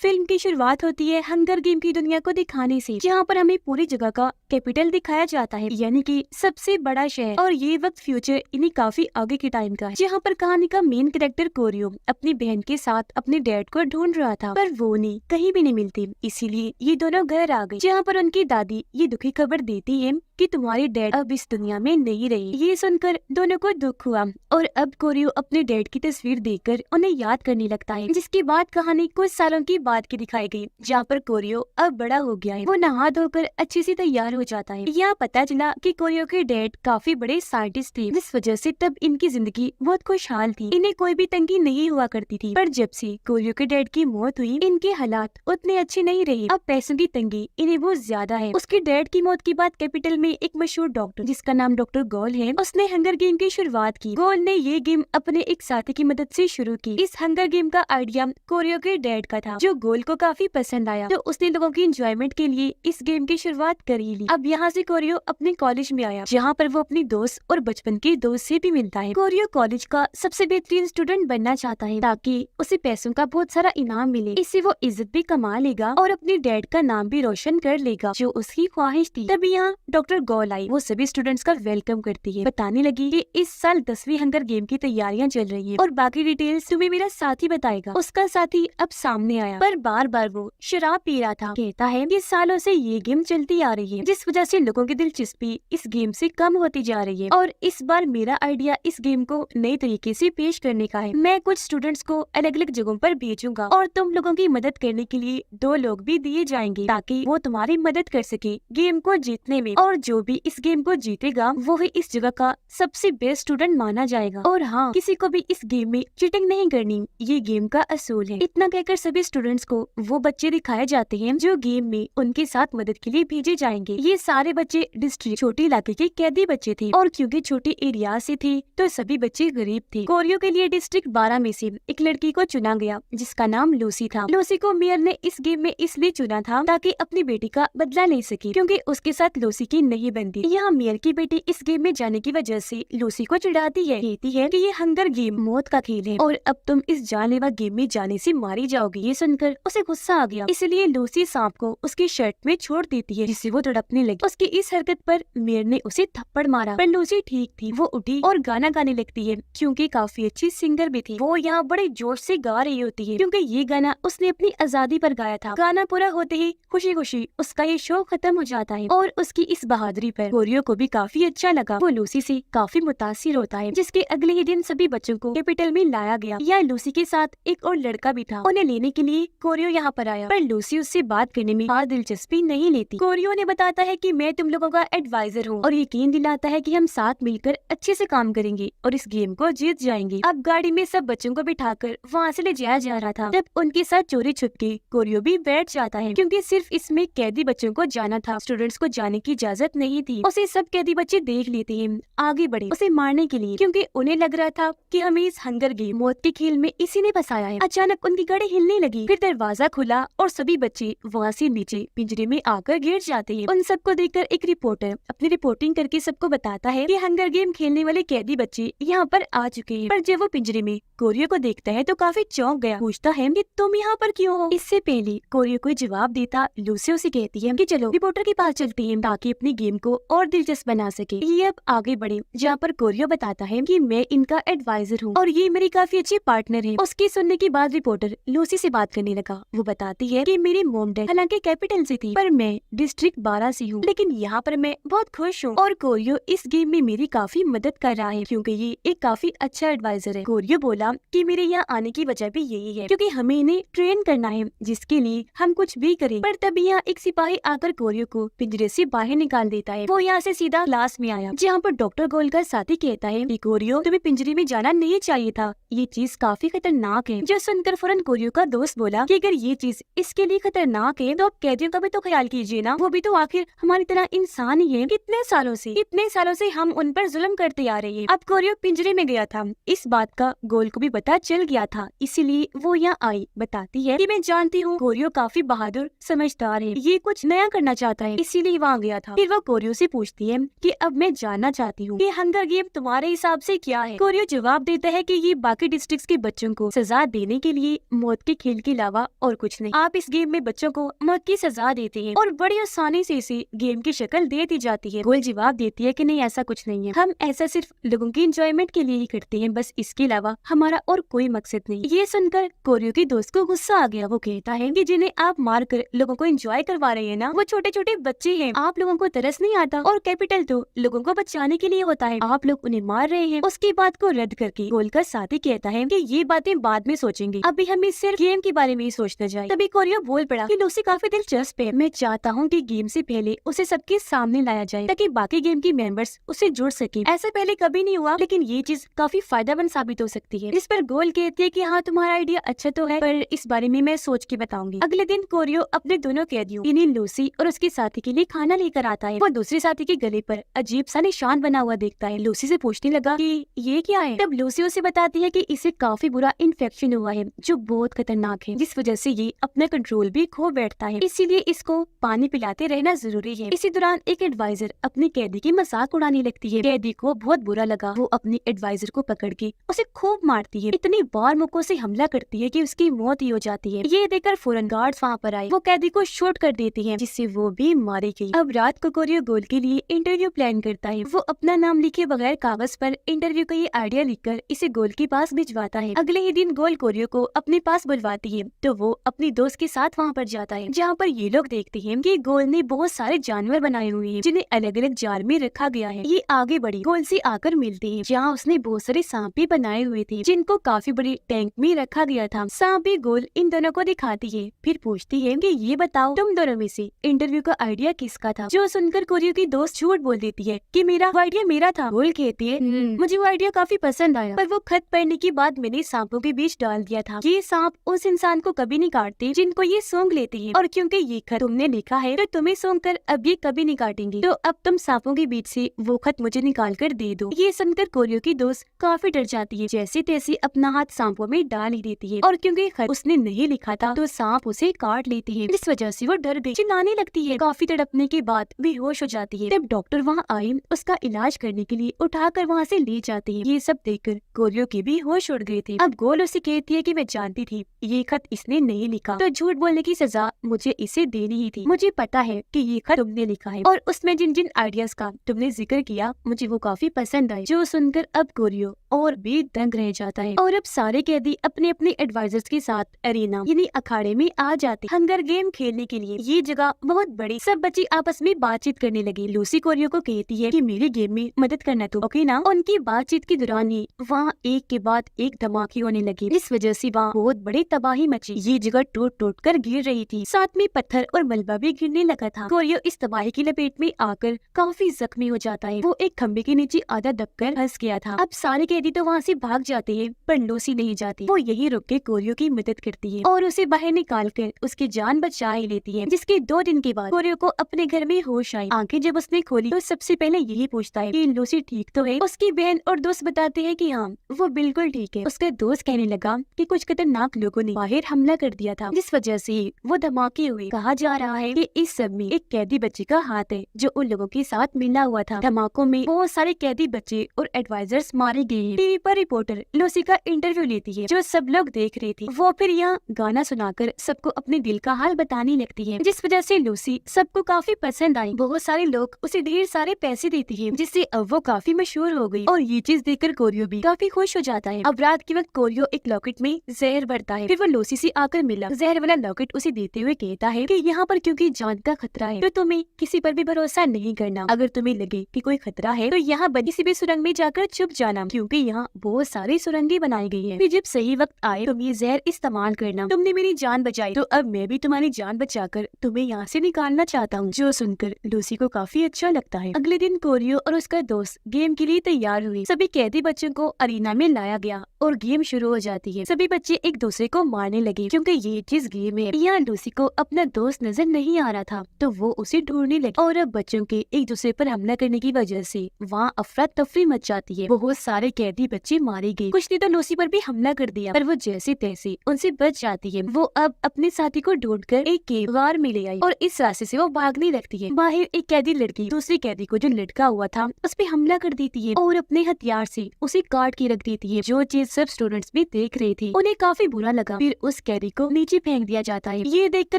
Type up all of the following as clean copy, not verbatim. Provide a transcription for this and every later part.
Film की शुरुआत होती है हंगर गेम की दुनिया को दिखाने से, जहाँ पर हमें पूरी जगह का कैपिटल दिखाया जाता है, यानी कि सबसे बड़ा शहर। और ये वक्त फ्यूचर इन्हीं काफी आगे के टाइम का है, जहाँ पर कहानी का मेन कैरेक्टर कोरियो अपनी बहन के साथ अपने डैड को ढूंढ रहा था, पर वो नहीं कहीं भी नहीं मिलती। इसीलिए ये दोनों घर आ गए, जहाँ पर उनकी दादी ये दुखी खबर देती है कि तुम्हारे डैड अब इस दुनिया में नहीं रहे। ये सुनकर दोनों को दुख हुआ और अब कोरियो अपने डैड की तस्वीर देखकर उन्हें याद करने लगता है। जिसके बाद कहानी कुछ सालों की बाद की दिखाई गई, जहाँ पर कोरियो अब बड़ा हो गया है। वो नहा धोकर अच्छे से तैयार हो जाता है। यहाँ पता चला कि कोरियो के डैड काफी बड़े साइंटिस्ट थे, जिस वजह से तब इनकी जिंदगी बहुत खुशहाल थी, इन्हें कोई भी तंगी नहीं हुआ करती थी। पर जब से कोरियो के डैड की मौत हुई, इनके हालात उतने अच्छे नहीं रहे। अब पैसों की तंगी इन्हें बहुत ज्यादा है। उसके डैड की मौत के बाद कैपिटल में एक मशहूर डॉक्टर, जिसका नाम डॉक्टर गोल है, उसने हंगर गेम की शुरुआत की। गोल ने ये गेम अपने एक साथी की मदद से शुरू की। इस हंगर गेम का आइडिया कोरियो के डैड का था, जो गोल को काफी पसंद आया, तो उसने लोगों की एंजॉयमेंट के लिए इस गेम की शुरुआत कर ही ली। अब यहाँ से कोरियो अपने कॉलेज में आया, जहाँ पर वो अपनी दोस्त और बचपन के दोस्त से भी मिलता है। कोरियो कॉलेज का सबसे बेहतरीन स्टूडेंट बनना चाहता है, ताकि उसे पैसों का बहुत सारा इनाम मिले। इससे वो इज्जत भी कमा लेगा और अपने डैड का नाम भी रोशन कर लेगा, जो उसकी ख्वाहिश थी। तभी यहाँ डॉक्टर गोल आई। वो सभी स्टूडेंट्स का वेलकम करती है, बताने लगी कि इस साल 10वीं हंगर गेम की तैयारियां चल रही है और बाकी डिटेल्स तुम्हें मेरा साथी बताएगा। उसका साथी अब सामने आया, पर बार बार वो शराब पी रहा था। कहता है कि सालों से ये गेम चलती आ रही है, जिस वजह से लोगों की दिलचस्पी इस गेम से कम होती जा रही है, और इस बार मेरा आइडिया इस गेम को नए तरीके से पेश करने का है। मैं कुछ स्टूडेंट्स को अलग अलग जगहों पर भेजूंगा और तुम लोगों की मदद करने के लिए 2 लोग भी दिए जाएंगे, ताकि वो तुम्हारी मदद कर सके गेम को जीतने में। और जो भी इस गेम को जीतेगा वो ही इस जगह का सबसे बेस्ट स्टूडेंट माना जाएगा। और हाँ, किसी को भी इस गेम में चीटिंग नहीं करनी, ये गेम का असूल है। इतना कहकर सभी स्टूडेंट्स को वो बच्चे दिखाए जाते हैं जो गेम में उनके साथ मदद के लिए भेजे जाएंगे। ये सारे बच्चे डिस्ट्रिक्ट छोटे इलाके के कैदी बच्चे थे, और क्योंकि छोटे एरिया से थे तो सभी बच्चे गरीब थे। कोरियो के लिए डिस्ट्रिक्ट 12 में से एक लड़की को चुना गया, जिसका नाम लूसी था। लूसी को मेयर ने इस गेम में इसलिए चुना था ताकि अपनी बेटी का बदला ले सके, क्योंकि उसके साथ लूसी की नहीं बनती। यहाँ मेयर की बेटी इस गेम में जाने की वजह से लूसी को चिढ़ाती है, कहती है कि ये हंगर गेम मौत का खेल है और अब तुम इस जानलेवा गेम में जाने से मारी जाओगी। ये सुनकर उसे गुस्सा आ गया, इसलिए लूसी सांप को उसकी शर्ट में छोड़ देती है, जिससे वो तड़पने लगी। उसकी इस हरकत पर मेयर ने उसे थप्पड़ मारा, पर लूसी ठीक थी। वो उठी और गाना गाने लगती है, क्योंकि काफी अच्छी सिंगर भी थी। वो यहाँ बड़े जोश से गा रही होती है, क्योंकि ये गाना उसने अपनी आजादी पर गाया था। गाना पूरा होते ही खुशी खुशी उसका ये शो खत्म हो जाता है, और उसकी इस बहादुरी पर कोरियो को भी काफी अच्छा लगा। वो लूसी से काफी मुतासिर होता है, जिसके अगले ही दिन सभी बच्चों को कैपिटल में लाया गया। यहाँ लूसी के साथ एक और लड़का भी था। उन्हें लेने के लिए कोरियो यहाँ पर आया, पर लूसी उससे बात करने में खास दिलचस्पी नहीं लेती। कोरियो ने बताता है कि मैं तुम लोगों का एडवाइजर हूँ, और यकीन दिलाता है कि हम साथ मिलकर अच्छे से काम करेंगे और इस गेम को जीत जाएंगे। अब गाड़ी में सब बच्चों को बिठाकर वहाँ से ले जाया जा रहा था, तब उनके साथ चोरी छुपके कोरियो भी बैठ जाता है, क्योंकि सिर्फ इसमें कैदी बच्चों को जाना था, स्टूडेंट्स को जाने की इजाजत नहीं थी। उसे सब कैदी बच्चे देख लेते हैं, आगे बढ़े उसे मारने के लिए, क्योंकि उन्हें लग रहा था कि हमें इस हंगर गेम मौत के खेल में इसी ने फंसाया है। अचानक उनकी गाड़ी हिलने लगी, फिर दरवाजा खुला और सभी बच्चे वहाँ से नीचे पिंजरे में आकर गिर जाते हैं। उन सबको देखकर एक रिपोर्टर अपनी रिपोर्टिंग करके सबको बताता है कि हंगर गेम खेलने वाले कैदी बच्चे यहाँ पर आ चुके हैं। पर जब वो पिंजरे में कोरियो को देखता है तो काफी चौंक गया, पूछता है कि तुम यहाँ पर क्यों हो। इससे पहले कोरियो कोई जवाब देता, लूसी उसे कहती है कि चलो रिपोर्टर के पास चलते हैं, ताकि अपनी गेम को और दिलचस्प बना सके। ये अब आगे बढ़े, जहाँ पर कोरियो बताता है कि मैं इनका एडवाइजर हूँ और ये मेरी काफी अच्छी पार्टनर है। उसकी सुनने के बाद रिपोर्टर लूसी से बात करने लगा। वो बताती है कि मेरी मॉम डैड हालांकि कैपिटल से थी, पर मैं डिस्ट्रिक्ट 12 से हूँ, लेकिन यहाँ पर मैं बहुत खुश हूँ, और कोरियो इस गेम में मेरी काफी मदद कर रहा है, क्योंकि ये एक काफी अच्छा एडवाइजर है। कोरियो बोला कि मेरे यहाँ आने की वजह भी यही है, क्योंकि हमें इन्हें ट्रेन करना है, जिसके लिए हम कुछ भी करें। पर तभी यहाँ एक सिपाही आकर कोरियो को पिंजरे से बाहर निकाल देता है। वो यहाँ से सीधा क्लास में आया, जहाँ पर डॉक्टर गोल का साथी कहता है कि कोरियो तुम्हें पिंजरे में जाना नहीं चाहिए था, ये चीज काफी खतरनाक है। जो सुनकर फौरन कोरियो का दोस्त बोला कि अगर ये चीज इसके लिए खतरनाक है तो आप कैदियों का भी तो ख्याल कीजिए ना, वो भी तो आखिर हमारी तरह इंसान ही है। कितने सालों से हम उन पर जुल्म करते आ रहे हैं। अब कोरियो पिंजरे में गया था। इस बात का गोल को को भी पता चल गया था, इसीलिए वो यहाँ आई। बताती है कि मैं जानती हूँ कोरियो काफी बहादुर समझदार है, ये कुछ नया करना चाहता है, इसीलिए वहाँ गया था। फिर वो कोरियो से पूछती है कि अब मैं जानना चाहती हूँ कि हंगर गेम तुम्हारे हिसाब से क्या है। कोरियो जवाब देता है कि ये बाकी डिस्ट्रिक्ट के बच्चों को सजा देने के लिए मौत के खेल के अलावा और कुछ नहीं। आप इस गेम में बच्चों को मौत की सजा देते हैं और बड़ी आसानी से इसे गेम की शक्ल दे दी जाती है। गोल जवाब देती है कि नहीं, ऐसा कुछ नहीं है, हम ऐसा सिर्फ लोगों की एंजॉयमेंट के लिए ही करते हैं, बस इसके अलावा हमारा और कोई मकसद नहीं। ये सुनकर कोरियो की दोस्त को गुस्सा आ गया। वो कहता है कि जिन्हें आप मार कर लोगों को एंजॉय करवा रहे हैं ना, वो छोटे छोटे बच्चे हैं, आप लोगों को तरस नहीं आता। और कैपिटल तो लोगों को बचाने के लिए होता है, आप लोग उन्हें मार रहे हैं। उसकी बात को रद्द करके गोल का साथी कहता है कि ये बातें बाद में सोचेंगे, अभी हमें सिर्फ गेम के बारे में ही सोचना चाहिए। तभी कोरियो बोल पड़ा कि लूसी काफी दिलचस्प है, मैं चाहता हूँ कि गेम से पहले उसे सबके सामने लाया जाए ताकि बाकी गेम के मेंबर्स उसे जुड़ सके। ऐसा पहले कभी नहीं हुआ, लेकिन ये चीज काफी फायदेमंद साबित हो सकती है। इस पर गोल कहती है कि हाँ, तुम्हारा आइडिया अच्छा तो है, पर इस बारे में मैं सोच के बताऊंगी। अगले दिन कोरियो अपने दोनों कैदियों यानी लूसी और उसके साथी के लिए खाना लेकर आता है। वो दूसरे साथी के गले पर अजीब सा निशान बना हुआ देखता है। लूसी से पूछने लगा कि ये क्या है। तब लूसी उसे बताती है कि इसे काफी बुरा इन्फेक्शन हुआ है जो बहुत खतरनाक है, जिस वजह से ये अपना कंट्रोल भी खो बैठता है, इसीलिए इसको पानी पिलाते रहना जरूरी है। इसी दौरान एक एडवाइजर अपने कैदी की मजाक उड़ाने लगती है। कैदी को बहुत बुरा लगा, वो अपने एडवाइजर को पकड़ के उसे खूब मारती है, इतनी बार मुक्कों से हमला करती है कि उसकी मौत ही हो जाती है। ये देखकर फौरन गार्ड्स वहाँ पर आए, वो कैदी को शूट कर देती है, जिससे वो भी मारी गई। अब रात को कोरियो गोल के लिए इंटरव्यू प्लान करता है। वो अपना नाम लिखे बगैर कागज पर इंटरव्यू का ये आइडिया लिखकर इसे गोल के पास भिजवाता है। अगले ही दिन गोल कोरियो को अपने पास बुलवाती है, तो वो अपनी दोस्त के साथ वहाँ पर जाता है, जहाँ पर ये लोग देखते हैं कि गोल ने बहुत सारे जानवर बनाए हुए हैं जिन्हें अलग अलग जार में रखा गया है। ये आगे बढ़ी गोल से आकर मिलती है, जहाँ उसने बहुत सारे सांप भी बनाए हुए थे जिनको काफी बड़ी टैंक में रखा गया था। सांप भी गोल इन दोनों को दिखाती है, फिर पूछती है कि ये बताओ तुम दोनों में से इंटरव्यू का आइडिया किसका था। जो सुनकर कोरियो की दोस्त झूठ बोल देती है कि मेरा आइडिया मेरा था। गोल कहती है मुझे वो आइडिया काफी पसंद आया, पर वो खत पढ़ने के बाद मैंने सांपों के बीच डाल दिया था। ये सांप उस इंसान को कभी नहीं काटते जिनको ये सूंघ लेते हैं, और क्योंकि ये खत तुमने लिखा है तो तुम्हें सूंघ कर अब ये कभी नहीं काटेंगे, तो अब तुम सांपों के बीच से वो खत मुझे निकाल कर दे दो। ये सुनकर कोरियो की दोस्त काफी डर जाती है, जैसे तैसे अपना हाथ सांपों में डाल ही देती है, और क्योंकि खत उसने नहीं लिखा था तो सांप उसे काट लेती है, जिस वजह से वो डर गई, चिल्लाने लगती है। काफी तड़पने के बाद बेहोश हो जाती है। तब डॉक्टर वहाँ आए, उसका इलाज करने के लिए उठाकर वहाँ से ले जाते हैं। ये सब देखकर कोरियो के भी होश उड़ गए थे। अब गोल उसे कहती है कि मैं जानती थी ये खत इसने नहीं लिखा, तो झूठ बोलने की सजा मुझे इसे देनी ही थी। मुझे पता है कि ये खत तुमने लिखा है, और उसमें जिन जिन आइडियाज का तुमने जिक्र किया मुझे वो काफी पसंद आए। जो सुनकर अब कोरियो और भी दंग रह जाता है, और अब सारे कैदी अपने अपने एडवाइजर्स के साथ अरीना यानी अखाड़े में आ जाते हंगर गेम खेलने के लिए। ये जगह बहुत बड़ी, सब बच्चे आपस में बातचीत करने लगे। लूसी कोरियो को कहती है कि मेरी गेम में मदद करना तो ओके ना। उनकी बातचीत के दौरान ही वहाँ एक के बाद एक धमाके होने लगे, इस वजह से वहाँ बहुत बड़ी तबाही मची। ये जगह टूट टूट कर गिर रही थी, साथ में पत्थर और मलबा भी गिरने लगा था। कोरियो इस तबाही की लपेट में आकर काफी जख्मी हो जाता है। वो एक खम्बे के नीचे आधा दबकर फंस गया था। अब सारे कैदी तो वहाँ से भाग जाते हैं, पर लूसी नहीं जाती। वो यही रुक के कोरियो की मदद करती है और उसे बाहर निकाल कर उसकी जान बचा ही लेती है। जिसके 2 दिन के बाद कोरियो को अपने घर में होश आई। आंखें जब उसने खोली तो सबसे पहले यही पूछता है कि लूसी ठीक तो है। उसकी बहन और दोस्त बताते हैं कि हाँ, वो बिल्कुल ठीक है। उसका दोस्त कहने लगा कि कुछ खतरनाक लोगों ने बाहर हमला कर दिया था, जिस वजह से वो धमाके हुए। कहा जा रहा है कि इस सब में एक कैदी बच्चे का हाथ है जो उन लोगों के साथ मिला हुआ था। धमाकों में बहुत सारे कैदी बच्चे और एडवाइजर्स मारे गए हैं। टीवी पर रिपोर्टर लूसी का इंटरव्यू लेती है, जो सब लोग देख रहे थे। वो फिर यहाँ गाना सुनाकर सबको अपने दिल का हाल बताने लगती है, जिस वजह से लूसी सबको काफी पसंद आई। बहुत सारे लोग उसे ढेर सारे पैसे देते हैं, जिससे अब वो काफी मशहूर हो गई। और ये चीज देखकर कोरियो भी काफी खुश हो जाता है। अब रात के वक्त कोरियो एक लॉकेट में जहर भरता है, फिर वो लूसी से आकर मिला। जहर वाला लॉकेट उसे देते हुए कहता है कि यहाँ पर क्योंकि जान का खतरा है तो तुम्हें किसी पर भी भरोसा नहीं करना। अगर तुम्हें लगे कि कोई खतरा है तो यहाँ किसी भी सुरंग में जाकर छुप जाना, क्योंकि यहाँ बहुत सारी सुरंगें बनाई गई है। फिर जब सही वक्त आए तुम ये जहर इस्तेमाल करना। तुमने मेरी जान बचाई तो अब मैं भी तुम्हारी जान बचाकर तुम्हें यहाँ से निकालना चाहता हूँ। जो सुनकर लूसी को काफी अच्छा लगता है। अगले दिन कोरियो और उसका दोस्त गेम के लिए तैयार हुए। सभी कैदी बच्चों को अरीना में लाया गया और गेम शुरू हो जाती है। सभी बच्चे एक दूसरे को मारने लगे, क्योंकि ये चीज गेम है। यहाँ लूसी को अपना दोस्त नजर नहीं आ रहा था, तो वो उसे ढूंढने लगी। और अब बच्चों के एक दूसरे पर हमला करने की वजह से वहाँ अफरा तफरी मच जाती है। बहुत सारे कैदी कैदी बच्चे मारे गए। कुछ ने तो लूसी पर भी हमला कर दिया, पर वो जैसे तैसे उनसे बच जाती है। वो अब अपने साथी को ढूंढकर एक केवार में ले आई और इस रास्ते से वो भागने लगती है। बाहर एक कैदी लड़की दूसरे कैदी को जो लटका हुआ था उस पे हमला कर देती है और अपने हथियार से उसे काट के रख देती है। जो चीज सब स्टूडेंट्स भी देख रहे थे उन्हें काफी बुरा लगा। फिर उस कैदी को नीचे फेंक दिया जाता है। ये देखकर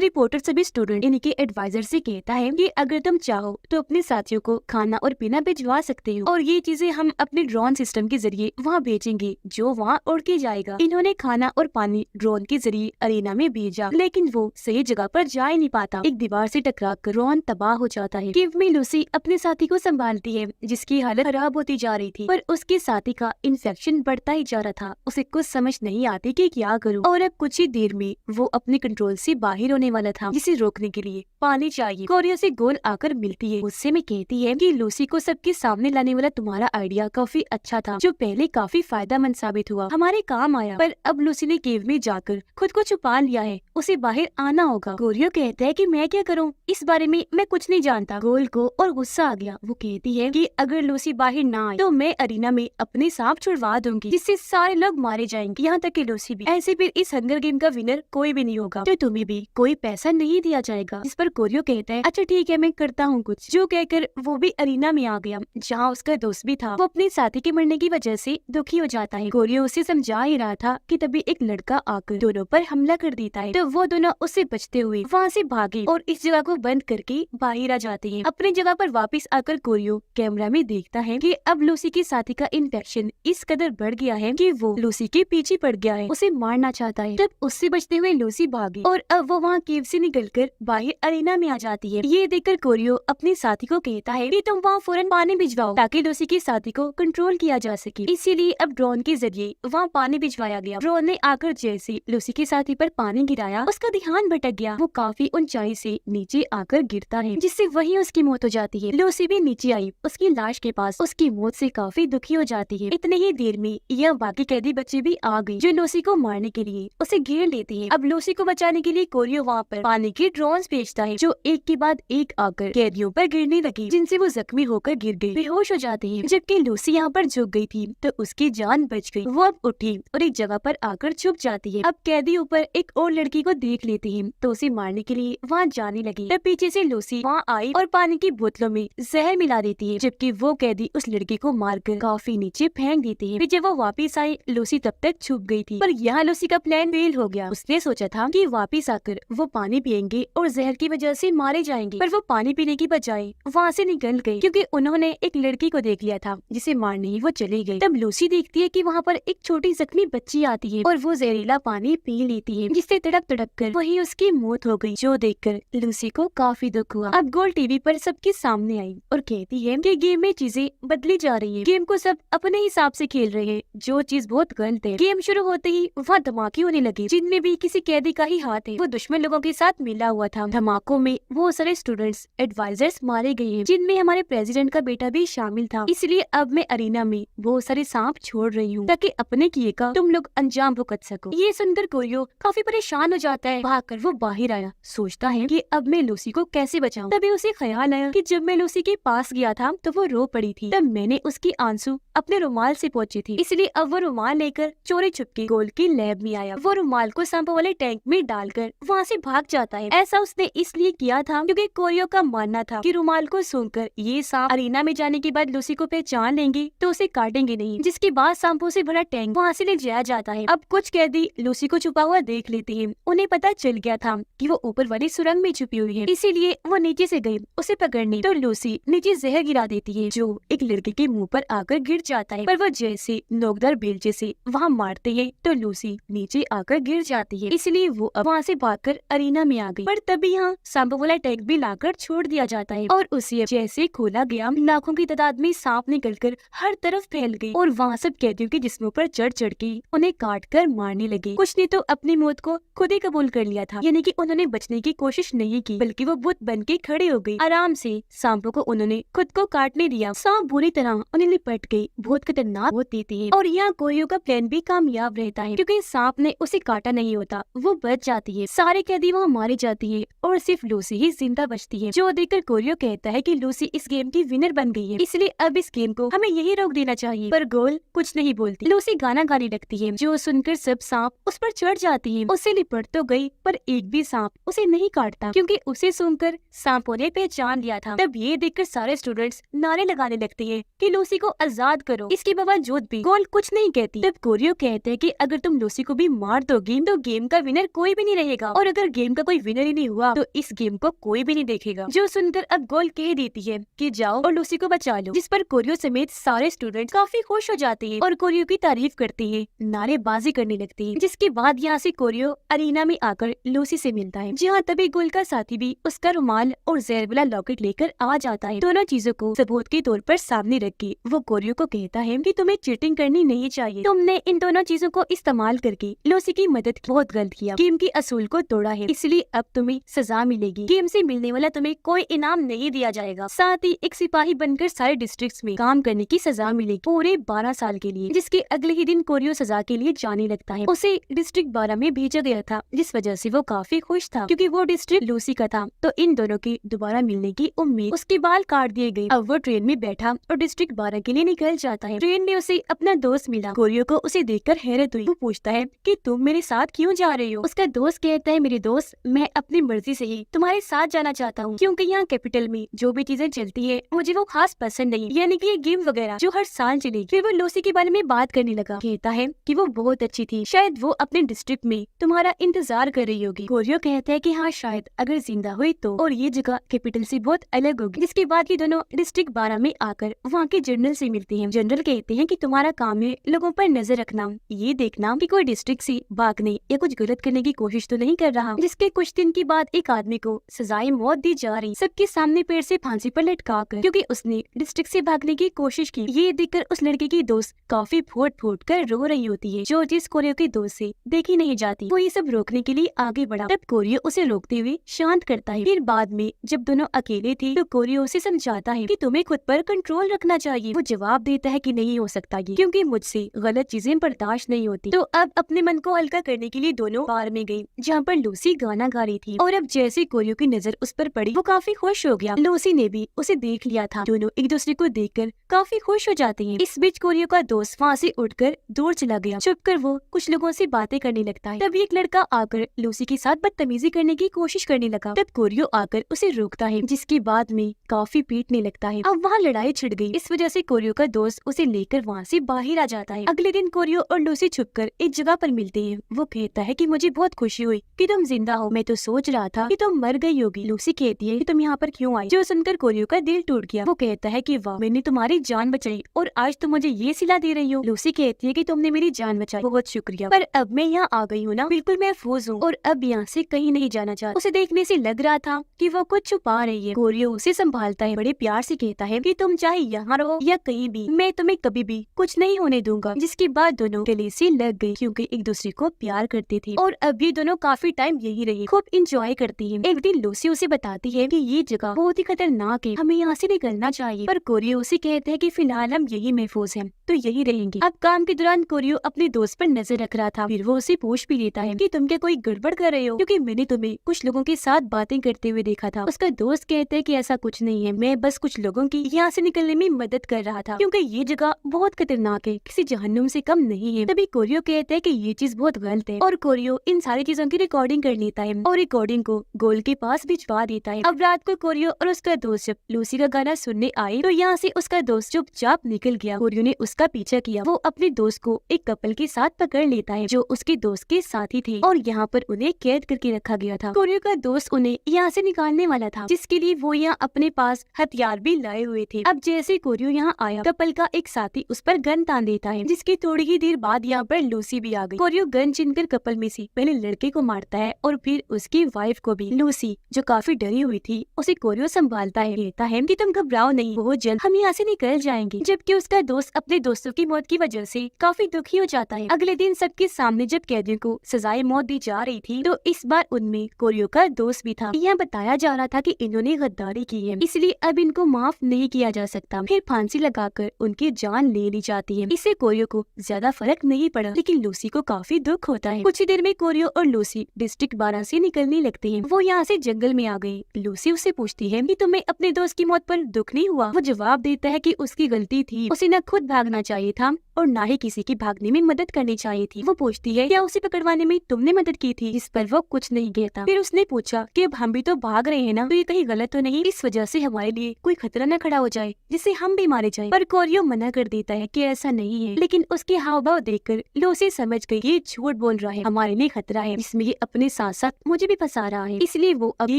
रिपोर्टर सभी स्टूडेंट इनके एडवाइजर से कहता है कि अगर तुम चाहो तो अपने साथियों को खाना और पीना भिजवा सकते हो और ये चीजें हम अपने ड्रोन सिस्टम के जरिए वहाँ भेजेंगे जो वहाँ उड़ के जाएगा। इन्होंने खाना और पानी ड्रोन के जरिए अरीना में भेजा, लेकिन वो सही जगह पर जा ही नहीं पाता। एक दीवार से टकराकर ड्रोन तबाह हो जाता है। केव में लूसी अपने साथी को संभालती है जिसकी हालत खराब होती जा रही थी, पर उसके साथी का इन्फेक्शन बढ़ता ही जा रहा था। उसे कुछ समझ नहीं आती कि क्या करूं और अब कुछ ही देर में वो अपने कंट्रोल से बाहर होने वाला था, जिसे रोकने के लिए पानी चाहिए। कोरिया से गोल आकर मिलती है। गुस्से में कहती है कि लूसी को सबके सामने लाने वाला तुम्हारा आइडिया काफी अच्छा था, जो पहले काफी फायदेमंद साबित हुआ, हमारे काम आया, पर अब लूसी ने केव में जाकर खुद को छुपा लिया है, उसे बाहर आना होगा। कोरियो कहता है कि मैं क्या करूं, इस बारे में मैं कुछ नहीं जानता। गोल को और गुस्सा आ गया। वो कहती है कि अगर लूसी बाहर ना आए तो मैं अरीना में अपने सांप छुड़वा दूंगी, जिससे सारे लोग मारे जाएंगे, यहाँ तक कि लूसी भी। ऐसे फिर इस हंगर गेम का विनर कोई भी नहीं होगा, तो तुम्हें भी कोई पैसा नहीं दिया जाएगा। इस पर कोरियो कहता है अच्छा ठीक है, मैं करता हूँ कुछ। जो कहकर वो भी अरीना में आ गया, जहाँ उसका दोस्त भी था। वो अपने साथी के मरने की वजह से दुखी हो जाता है। कोरियो उसे समझा ही रहा था कि तभी एक लड़का आकर दोनों पर हमला कर देता है, तो वो दोनों उससे बचते हुए वहाँ से भागे और इस जगह को बंद करके बाहर आ जाते हैं। अपनी जगह पर वापस आकर कोरियो कैमरा में देखता है कि अब लूसी के साथी का इन्फेक्शन इस कदर बढ़ गया है कि वो लूसी के पीछे पड़ गया है, उसे मारना चाहता है। तब उससे बचते हुए लूसी भागी और अब वो वहाँ केव से निकलकर बाहर अरीना में आ जाती है। ये देखकर कोरियो अपने साथी को कहता है कि तुम वहाँ फौरन पानी भिजवाओ ताकि लूसी के साथी को कंट्रोल किया जा सके। इसीलिए अब ड्रोन के जरिए वहाँ पानी भिजवाया गया। ड्रोन ने आकर जैसे लूसी के साथी पर पानी गिराया, उसका ध्यान भटक गया। वो काफी ऊंचाई से नीचे आकर गिरता है, जिससे वहीं उसकी मौत हो जाती है। लूसी भी नीचे आई उसकी लाश के पास, उसकी मौत से काफी दुखी हो जाती है। इतने ही देर में यह बाकी कैदी बच्चे भी आ गए, जो लूसी को मारने के लिए उसे घेर लेते हैं। अब लूसी को बचाने के लिए कोरियो वहाँ पर पानी के ड्रोन्स भेजता है, जो एक के बाद एक आकर कैदियों पर गिरने लगी, जिनसे वो जख्मी होकर गिर गए, बेहोश हो जाते हैं। जबकि लूसी यहाँ पर झुक गई थी तो उसकी जान बच गई। वो अब उठी और एक जगह पर आकर छुप जाती है। अब कैदी ऊपर एक और लड़की को देख लेती है तो उसे मारने के लिए वहाँ जाने लगी। तब पीछे से लूसी वहाँ आई और पानी की बोतलों में जहर मिला देती है, जबकि वो कैदी उस लड़की को मारकर काफी नीचे फेंक देती है। फिर जब वो वापिस आई लूसी तब तक छुप गई थी, पर यहाँ लूसी का प्लान फेल हो गया। उसने सोचा था कि वापिस आकर वो पानी पियेंगे और जहर की वजह से मारे जाएंगे, पर वो पानी पीने की बजाय वहाँ से निकल गई, क्योंकि उन्होंने एक लड़की को देख लिया था जिसे मारने ही वो चली गई। तब लूसी देखती है कि वहाँ पर एक छोटी जख्मी बच्ची आती है और वो जहरीला पानी पी लेती है, जिससे तड़प तड़प कर वही उसकी मौत हो गई, जो देखकर लूसी को काफी दुख हुआ। अब गोल टीवी पर सबके सामने आई और कहती है कि गेम में चीजें बदली जा रही है, गेम को सब अपने हिसाब से खेल रहे हैं, जो चीज बहुत गलत है। गेम शुरू होते ही वहाँ धमाके होने लगे, जिनमें भी किसी कैदी का ही हाथ है। वो दुश्मन लोगों के साथ मिला हुआ था। धमाकों में बहुत सारे स्टूडेंट्स एडवाइजर्स मारे गए हैं, जिनमें हमारे प्रेसिडेंट का बेटा भी शामिल था। इसलिए अब मैं अरीना में बहुत सारे सांप छोड़ रही हूँ ताकि अपने किए का तुम लोग अंजाम भुगत सको। ये सुनकर कोरियो काफी परेशान हो जाता है। भागकर वो बाहर आया, सोचता है कि अब मैं लूसी को कैसे बचाऊं। तभी उसे ख्याल आया कि जब मैं लूसी के पास गया था तो वो रो पड़ी थी, तब मैंने उसकी आंसू अपने रुमाल से पोंछे थे। इसलिए अब वो रुमाल लेकर चोरी छुपके गोल की लैब में आया। वो रुमाल को सांपों वाले टैंक में डालकर वहाँ से भाग जाता है। ऐसा उसने इसलिए किया था क्योंकि कोरियो का मानना था कि रुमाल को सूंघकर ये सांप अरीना में जाने के बाद लूसी को पहचान लेंगे तो उसे काटेंगे नहीं, जिसके बाद सांपों से भरा टैंक वहाँ से ले जाया जाता है। अब कुछ कैदी लूसी को छुपा हुआ देख लेते हैं। उन्हें पता चल गया था कि वो ऊपर वाली सुरंग में छुपी हुई है, इसीलिए वो नीचे से गए उसे पकड़ने। तो लूसी नीचे जहर गिरा देती है, जो एक लड़के के मुंह पर आकर गिर जाता है, पर वो जैसे नोकदार बेलचे से वहाँ मारते हैं तो लूसी नीचे आकर गिर जाती है। इसलिए वो अब वहाँ से भागकर अरीना में आ गई। पर तभी यहाँ सांपों वाला टैंक भी लाकर छोड़ दिया जाता है और उसे जैसे खोला गया, लाखों की तादाद में सांप निकलकर हर तरफ फैल गई और वहाँ सब कैदियों के जिस्मों पर चढ़ चढ़ के उन्हें काट कर मारने लगे। कुछ ने तो अपनी मौत को खुद ही कबूल कर लिया था, यानी कि उन्होंने बचने की कोशिश नहीं की, बल्कि वो बुत बन के खड़े हो गई। आराम से सांपों को उन्होंने खुद को काटने दिया। सांप बुरी तरह उन्हें लिपट गई, बहुत खतरनाक मौत देते हैं। और यहाँ कोरियो का प्लान भी कामयाब रहता है, क्योंकि सांप ने उसे काटा नहीं होता, वो बच जाती है। सारे कैदी वहाँ मारे जाती है और सिर्फ लूसी ही जिंदा बचती है, जो देखकर कोरियो कहता है कि लूसी इस गेम की विनर बन गई है, इसलिए अब इस गेम को हमें यही रोक देना चाहिए। पर पर गोल कुछ नहीं बोलती। लूसी गाना गाने लगती है, जो सुनकर सब सांप उस पर चढ़ जाती है। उसे लिपट तो गई पर एक भी सांप उसे नहीं काटता, क्योंकि उसे सुनकर सांपों ने पहचान लिया था। तब ये देखकर सारे स्टूडेंट्स नारे लगाने लगते हैं कि लूसी को आजाद करो। इसके बावजूद भी गोल कुछ नहीं कहती। तब कोरियो कहते हैं कि अगर तुम लूसी को भी मार दोगी तो गेम का विनर कोई भी नहीं रहेगा, और अगर गेम का कोई विनर ही नहीं हुआ तो इस गेम को कोई भी नहीं देखेगा। जो सुनकर अब गोल कह देती है कि जाओ और लूसी को बचा लो, जिस पर कोरियो समेत सारे स्टूडेंट काफी खुश हो जाते हैं और कोरियो की तारीफ करते हैं, नारेबाजी करने लगती है। जिसके बाद यहाँ से कोरियो अरीना में आकर लूसी से मिलता है, जहाँ तभी गोल का साथी भी उसका रुमाल और जहर वाला लॉकेट लेकर आ जाता है। दोनों चीजों को सबूत के तौर पर सामने रख के वो कोरियो को कहता है कि तुम्हें चीटिंग करनी नहीं चाहिए, तुमने इन दोनों चीजों को इस्तेमाल करके लूसी की मदद की, बहुत गलत किया, गेम की असूल को तोड़ा है, इसलिए अब तुम्हें सजा मिलेगी। गेम से मिलने वाला तुम्हें कोई इनाम नहीं दिया जाएगा, साथ ही एक सिपाही बनकर सारे डिस्ट्रिक्ट में काम करने की सजा मिलेगी पूरे 12 साल के लिए। जिसके अगले ही दिन कोरियो सजा के लिए जाने लगता है। उसे डिस्ट्रिक्ट 12 में भेजा गया था, जिस वजह से वो काफी खुश था, क्योंकि वो डिस्ट्रिक्ट लूसी का था। तो इन दोनों की दोबारा मिलने की उम्मीद उसके बाल काट दिए गए। अब वो ट्रेन में बैठा और डिस्ट्रिक्ट 12 के लिए निकल जाता है। ट्रेन में उसे अपना दोस्त मिला। कोरियो को उसे देखकर हैरत हुई। वो पूछता है कि तुम मेरे साथ क्यों जा रहे हो? उसका दोस्त कहता है, मेरे दोस्त, मैं अपनी मर्जी से ही तुम्हारे साथ जाना चाहता हूँ, क्योंकि यहाँ कैपिटल में जो भी चीजें चलती है मुझे वो खास पसंद नहीं, यानी कि ये गेम वगैरह जो हर साल चलेगी। फिर वो लूसी के बारे में बात करने लगा। कहता है कि वो बहुत अच्छी थी, शायद वो अपने डिस्ट्रिक्ट में तुम्हारा इंतजार कर रही होगी। कोरियो कहता है कि हाँ शायद, अगर जिंदा हुई तो, और ये जगह कैपिटल से बहुत अलग होगी। जिसके बाद ये दोनों डिस्ट्रिक्ट 12 में आकर वहाँ के जनरल से मिलते हैं। जनरल कहते हैं कि तुम्हारा काम है लोगों पर नजर रखना, ये देखना कि कोई डिस्ट्रिक्ट से भागने या कुछ गलत करने की कोशिश तो नहीं कर रहा। जिसके कुछ दिन के बाद एक आदमी को सजाए मौत दी जा रही, सबके सामने पेड़ से फांसी पर लटका कर, क्योंकि उसने डिस्ट्रिक्ट से भागने की कोशिश की। ये देखकर उस लड़के की दोस्त काफी फूट फूट कर रो रही होती है, जो जिस कोरियो के दोस्त से देखी नहीं जाती। वो ये सब रोकने के लिए आगे बढ़ा। तब कोरियो उसे रोकते हुए शांत करता है। फिर बाद में जब दोनों अकेले थे तो कोरियो उसे समझाता है कि तुम्हें खुद पर कंट्रोल रखना चाहिए। वो जवाब देता है कि नहीं हो सकता ये, क्योंकि मुझसे गलत चीजें बर्दाश्त नहीं होती। तो अब अपने मन को हल्का करने के लिए दोनों बार में गए, जहाँ पर लूसी गाना गा रही थी। और अब जैसे कोरियो की नजर उस पर पड़ी, वो काफी खुश हो गया। लूसी ने भी उसे देख लिया था। दोनों एक दूसरे को देखकर काफी खुश हो जाते हैं। इस बीच कोरियो का दोस्त वहाँ से उठकर दूर चला गया। छुपकर वो कुछ लोगों से बातें करने लगता है। तभी एक लड़का आकर लूसी के साथ बदतमीजी करने की कोशिश करने लगा। तब कोरियो आकर उसे रोकता है, जिसके बाद में काफी पीटने लगता है। अब वहाँ लड़ाई छिड़ गई। इस वजह से कोरियो का दोस्त उसे लेकर वहाँ से बाहर आ जाता है। अगले दिन कोरियो और लूसी छुपकर एक जगह पर मिलते हैं। वो कहता है कि मुझे बहुत खुशी हुई कि तुम जिंदा हो, मैं तो सोच रहा था कि तुम मर गई होगी। लूसी कहती है कि तुम यहाँ पर क्यों आई? जो सुनकर कोरियो का दिल टूट गया। वो कहता है कि वाह, मैंने तुम्हारी जान बचाई और आज तुम मुझे ये सिला दे रही हो। लूसी कहती है कि तुमने मेरी जान बचाई, बहुत शुक्रिया, पर अब मैं यहाँ आ गई हूँ ना, बिल्कुल महफूज हूँ और अब यहाँ से कहीं नहीं जाना चाहती। उसे देखने से लग रहा था कि वो कुछ छुपा रही है। कोरियो उसे संभालता है, बड़े प्यार से कहता है कि तुम चाहे यहाँ रहो या कहीं भी, मैं तुम्हें कभी भी कुछ नहीं होने दूंगा। जिसके बाद दोनों गले से लग गई, क्योंकि एक दूसरे को प्यार करते थे। और अब ये दोनों काफी टाइम यही रही, खूब इंजॉय करती है। एक दिन लूसी उसे बताती है कि ये जगह बहुत ही खतरनाक है, हमें यहाँ से निकलना चाहिए। पर कोरियो उसे कहते हैं कि फिलहाल हम यही महफूज हैं, तो यही रहेंगे। अब काम के दौरान कोरियो अपने दोस्त पर नजर रख रहा था। फिर वो उसे पूछ भी लेता है कि तुम क्या कोई गड़बड़ कर रहे हो, क्योंकि मैंने तुम्हें कुछ लोगों के साथ बातें करते हुए देखा था। उसका दोस्त कहते हैं कि ऐसा कुछ नहीं है, मैं बस कुछ लोगों की यहाँ से निकलने में मदद कर रहा था, क्योंकि ये जगह बहुत खतरनाक है, किसी जहन्नुम से कम नहीं है। तभी कोरियो कहते हैं कि ये चीज बहुत गलत है, और कोरियो इन सारी चीजों की रिकॉर्डिंग कर लेता है और रिकॉर्डिंग को गोल के पास भिजवा देता है। अब रात को कोरियो और उसका दोस्त जब लूसी का गाना सुनने आए तो यहाँ से उसका दोस्त चुपचाप निकल गया। कोरियो ने उसका पीछा किया। वो अपने दोस्त को एक कपल के साथ पकड़ लेता है, जो उसके दोस्त के साथी थे, और यहाँ पर उन्हें कैद करके रखा गया था। कोरियो का दोस्त उन्हें यहाँ से निकालने वाला था, जिसके लिए वो यहाँ अपने पास हथियार भी लाए हुए थे। अब जैसे कोरियो यहाँ आया, कपल का एक साथी उस पर गन तान देता है, जिसकी थोड़ी ही देर बाद यहाँ पर लूसी भी आ गई। कोरियो गन छीनकर कपल में से पहले लड़के को मारता है और फिर उसकी वाइफ को भी। लूसी जो काफी डरी हुई थी, उसे कोरियो संभालता है, कहता है कि तुम घबराओ नहीं, बहुत जल्द हम यहाँ से निकल जाएंगे। जबकि उसका दोस्त अपने दोस्तों की मौत की वजह से काफी दुखी हो जाता है। अगले दिन सबके सामने जब कैदियों को सजाए मौत दी जा रही थी, तो इस बार उनमें कोरियो का दोस्त भी था। यह बताया जा रहा था कि इन्होंने गद्दारी की है, इसलिए अब इनको माफ नहीं किया जा सकता। फिर फांसी लगाकर उनकी जान ले ली जाती है। इससे कोरियो को ज्यादा फर्क नहीं पड़ा, लेकिन लूसी को काफी दुख होता है। कुछ ही देर में कोरियो और लूसी डिस्ट्रिक्ट 12 से निकलने लगते हैं। वो यहाँ से जंगल में आ गए। लूसी उससे पूछती है कि तुम्हें अपने दोस्त की मौत पर दुख नहीं हुआ? वो जवाब देता है कि उसकी गलती थी, उसे न खुद भागना चाहिए था और ना ही किसी की भागने में मदद करनी चाहिए थी। वो पूछती है क्या उसे पकड़वाने में तुमने मदद की थी? इस पर वो कुछ नहीं कहता। फिर उसने पूछा कि अब हम भी तो भाग रहे हैं ना, तो ये कहीं गलत तो नहीं, इस वजह से हमारे लिए कोई खतरा न खड़ा हो जाए जिससे हम भी मारे जाए। पर कोरियो मना कर देता है कि ऐसा नहीं है, लेकिन उसके हाव भाव देखकर लूसी समझ गई ये झूठ बोल रहा है, हमारे लिए खतरा है, इसमें ये अपने साथ साथ मुझे भी फंसा रहा है। इसलिए वो अब ये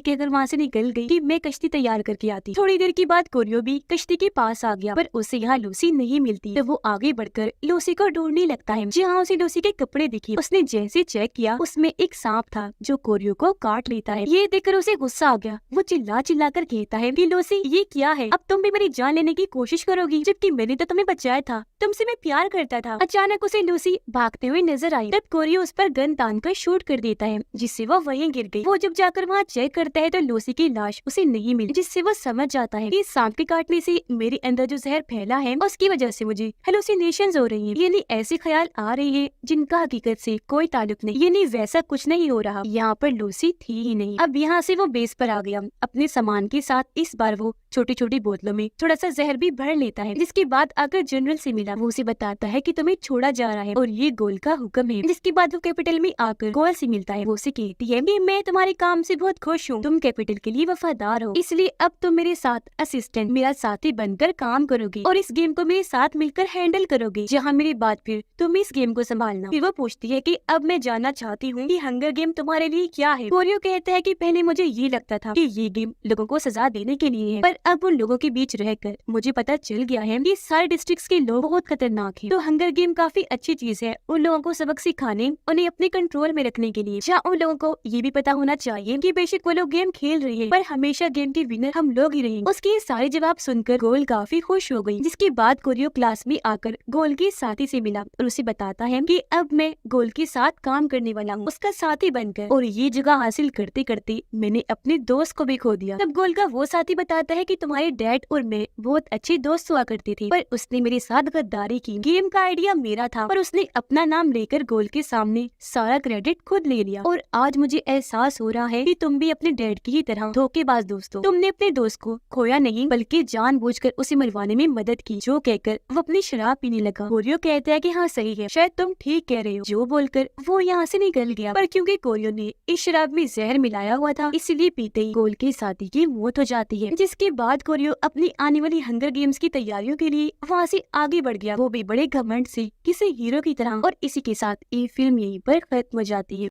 कहकर वहाँ से निकल गई कि मैं कश्ती तैयार करके आती। थोड़ी देर के बाद कोरियो भी कश्ती के पास आ गया, पर उसे यहाँ लूसी नहीं मिलती। तो वो आगे बढ़कर लूसी को ढूंढने लगता है। जहाँ उसे लूसी के कपड़े दिखे, उसने जैसे चेक किया उसमें एक सांप था जो कोरियो को काट लेता है। ये देखकर उसे गुस्सा आ गया। वो चिल्ला चिल्ला कर कहता है कि लूसी ये क्या है, अब तुम भी मेरी जान लेने की कोशिश करोगी, जबकि मैंने तो तुम्हें बचाया था, तुमसे मैं प्यार करता था। अचानक उसे लूसी भागते हुए नजर आई। तब कोरियो उस पर गन तान कर शूट कर देता है, जिससे वो वहीं गिर गई। वो जब जाकर वहाँ चेक करता है तो लूसी की लाश उसे नहीं मिली, जिससे वो समझ जाता है कि सांप के काटने से मेरे अंदर जो जहर फैला है उसकी वजह से मुझे हेलुसिनेशंस हो रही हैं, यानी ऐसे ख्याल आ रहे हैं जिनका हकीकत से कोई ताल्लुक नहीं, यानी वैसा कुछ नहीं हो रहा। यहाँ पर लूसी थी ही नहीं। अब यहाँ से वो बेस पर आ गया अपने सामान के साथ। इस बार वो छोटी छोटी बोतलों में थोड़ा सा जहर भी भर लेता है। जिसके बाद आकर जनरल से मिला, वो उसे बताता है कि तुम्हें छोड़ा जा रहा है और ये गोल का हुक्म है। जिसके बाद वो कैपिटल में आकर गोल से मिलता है। वो उसे कहती है कि मैं तुम्हारे काम से बहुत खुश हूँ, तुम कैपिटल के लिए वफादार हो, इसलिए अब तुम मेरे साथ असिस्टेंट, मेरा साथी बनकर काम करोगे और इस गेम को मेरे साथ मिलकर हैंडल करोगे। जहाँ मेरी बात फिर तुम इस गेम को संभालना। फिर वो पूछती है कि अब मैं जानना चाहती हूँ कि हंगर गेम तुम्हारे लिए क्या है। कोरियो कहता है कि पहले मुझे ये लगता था कि ये गेम लोगों को सजा देने के लिए है, पर अब उन लोगों के बीच रहकर मुझे पता चल गया है कि सारे डिस्ट्रिक्ट्स के लोग बहुत खतरनाक हैं। तो हंगर गेम काफी अच्छी चीज है उन लोगों को सबक सिखाने, उन्हें अपने कंट्रोल में रखने के लिए। जहाँ उन लोगों को ये भी पता होना चाहिए कि बेशक वो लोग गेम खेल रहे हैं, पर हमेशा गेम के विनर हम लोग ही रहेंगे। उसके सारे जवाब सुनकर गोल काफी खुश हो गई। जिसके बाद कोरियो क्लास में आकर गोल के साथी से मिला और उसे बताता है कि अब मैं गोल के साथ काम करने वाला हूँ, उसका साथी बनकर। और ये जगह हासिल करते करते मैंने अपने दोस्त को भी खो दिया। तब गोल का वो साथी बताता है कि तुम्हारे डैड और मैं बहुत अच्छे दोस्त हुआ करते थे, पर उसने मेरे साथ गद्दारी की। गेम का आइडिया मेरा था, पर उसने अपना नाम लेकर गोल के सामने सारा क्रेडिट खुद ले लिया। और आज मुझे एहसास हो रहा है कि तुम भी अपने डैड की ही तरह धोखेबाज दोस्त हो। तुमने अपने दोस्त को खोया नहीं, बल्कि जानबूझकर उसे मरवाने में मदद की। जो कहकर वो अपनी शराब पीने लगा। कोरियो कहता है कि हाँ सही है, शायद तुम ठीक कह रहे हो। जो बोलकर वो यहाँ से निकल गया, पर क्योंकि कोरियो ने इस शराब में जहर मिलाया हुआ था, इसलिए पीते ही गोल के साथी की मौत हो जाती है। जिसके बाद कोरियो अपनी आने वाली हंगर गेम्स की तैयारियों के लिए वहाँ से आगे बढ़ गया, वो भी बड़े घमंड से, किसी हीरो की तरह। और इसी के साथ ये फिल्म यहीं पर खत्म हो जाती है।